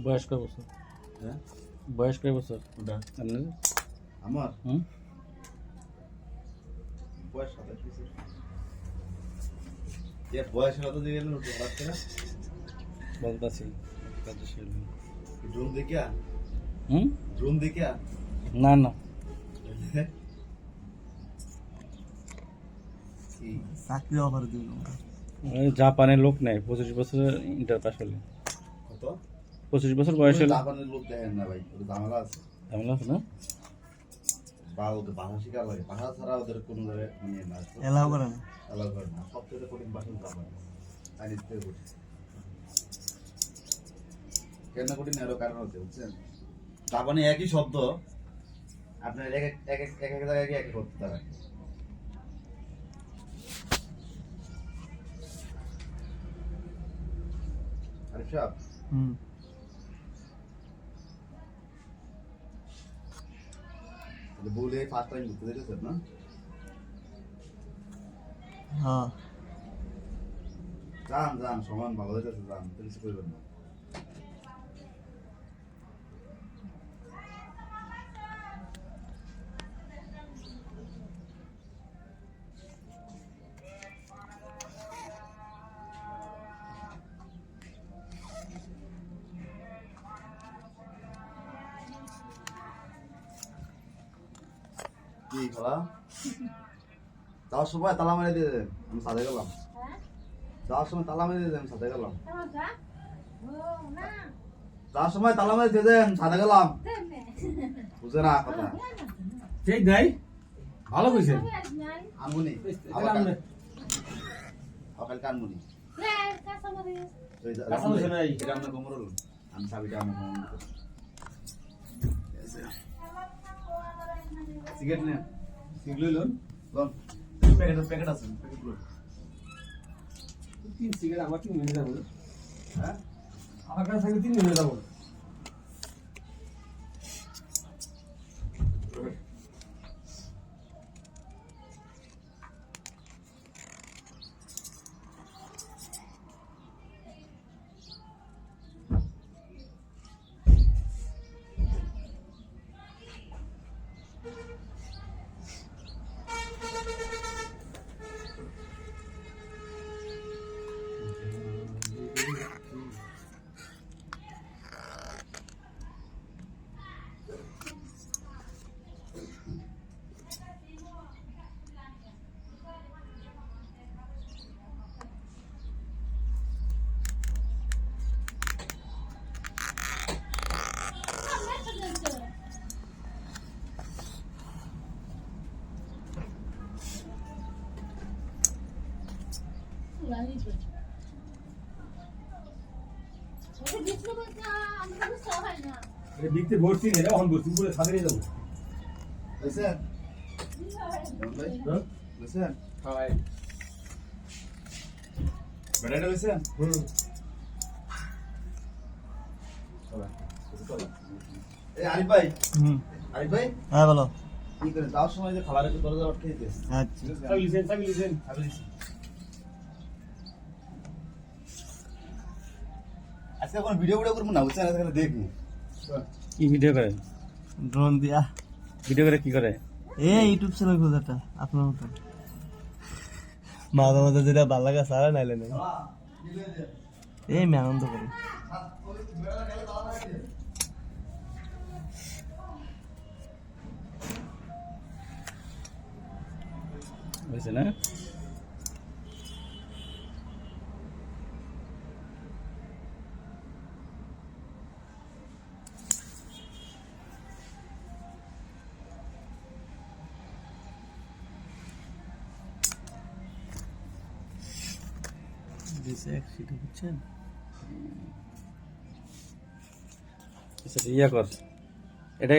বয়স কয় বছর? হ্যাঁ, বয়স কয় বছর ওটা আপনার? আমার হুম, বয়স 27 বছর। বয়সের কথা দিয়ে গেলেন উঠে হঠাৎ করে বলতাছি কাজে শেষ হলো। ড্রোন দেখিয়া হুম, ড্রোন দেখিয়া না না কি চাকরি অফার দিল ওই জাপানের লোক নেয় 25 বছরের ইন্টার পাস হলে, কত 25 বছর বয়স হলে জাপানের লোক দেখেন না ভাই, ওদের ঝামেলা আছে ঝামেলা আছে না? বা ওদের ভাষা শিখা লাগে, ভাষা ছাড়া ওদের কোনো জায়গায় মানে না এলাও করে না। অ্যালাউ করে না। সবচেয়ে কঠিন ভাষা জাপান, চাইনিজ থেকে কঠিন। কেন কঠিন এরও কারণ হচ্ছে বুঝছেন, জাপানে একই শব্দ আপনার এক এক এক এক এক জায়গায় গিয়ে এক এক করতে পারে। আরিফ সাহেব, হুম, বলে ফার্স্ট টাইম ঘুরতে যেতেছেন না? হ্যাঁ যান যান, সমান ভালো হইতেছে, যান, কিছু করবেন না। কি খালা যাওয়ার সময় তালা মেরে দিয়ে দেন, আমি সাথে গেলাম। যাওয়ার সময় তালা মেরে দিয়ে দেন, সাথে গেলাম। যাওয়ার সময় তালা মেরে দিয়ে দেন, সাথে গেলাম। বুঝে না কথা ঠিক নাই, ভালো কইছেন। আনমুনি কালকে আনমুনি এটা আপনার কোমর আমি চাবিটা আমার সিগারেট নেন, সিগারেট লইলুন, লন প্যাকেট আছে, প্যাকেট লইন। 3 সিগারেট আমার 3 মিনিট যাবো। হ্যাঁ, আমার কাছে থাকলে 3 মিনিট যাবো। বিকতে ভর্তি নেই, অন ভর্তি করে ছাদে নিয়ে যাবো। বুঝছেন বুঝছেন হাই ব্যাটারিটা বুঝছেন? এই আরিফ ভাই, হুম, আরিফ ভাই হ্যাঁ বলো। কি করে যাওয়ার সময় যে খালার একটু দরজা আটকে দিতে, আচ্ছা চাবি লিছেন। আজকে কোনো ভিডিও করবো না বুঝছেন, আজকে দেখবো। কি ভিডিও করে? ড্রোন দিয়া ভিডিও করে কি করে? ইউটিউব চ্যানেল খোঁজাটা আপনার মতো মাঝে মাঝে যেটা ভালো লাগে সারা নাইলে নেই আমি আনন্দ করি। হয়েছে না? দিছে এক সিটি বুঝছেন আচ্ছা ইয়া কর এটা